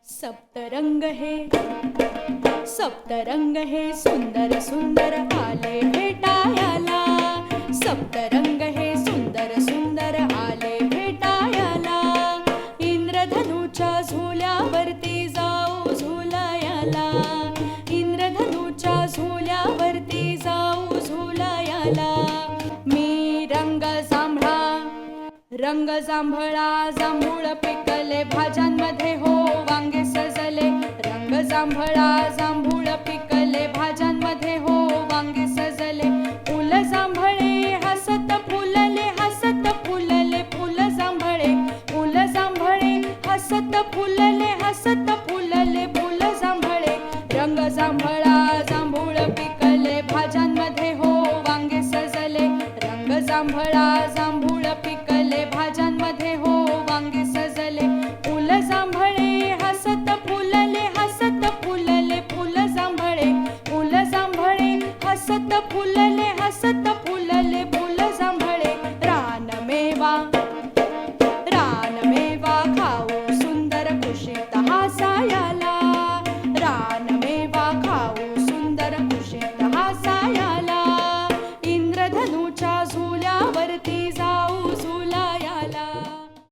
सप्तरंग हे सप्तरंग हे सुंदर सुंदर आले भेटायाला. सप्तरंग हे सुंदर सुंदर आले भेटायाला. इंद्रधनुच्या झुल्यावरती जाऊ झुलायाला. इंद्रधनुच्या झुल्यावरती जाऊ झुलायाला. मी रंग जांभळा जांभूळ पिकले भाज्यांमध्ये हो वांगे सजले. रंग जांभळा जांभूळ पिकले भाज्यांमध्ये हो वांगे सजले. फुल जांभळे हसत फुलले हसत फुलले. फुल जांभळे हसत फुलले हसत फुलले. फुल जांभळे. रंग जांभळा जांभूळ पिकले भाज्यांमध्ये हो वांगे सजले. रंग जांभळा जांभूळ पिकले भाज्यांमध्ये हो वांगे सजले. फुल जांभळे हसत फुलले हसत फुलले. फुल जांभळे हसत फुलले हसत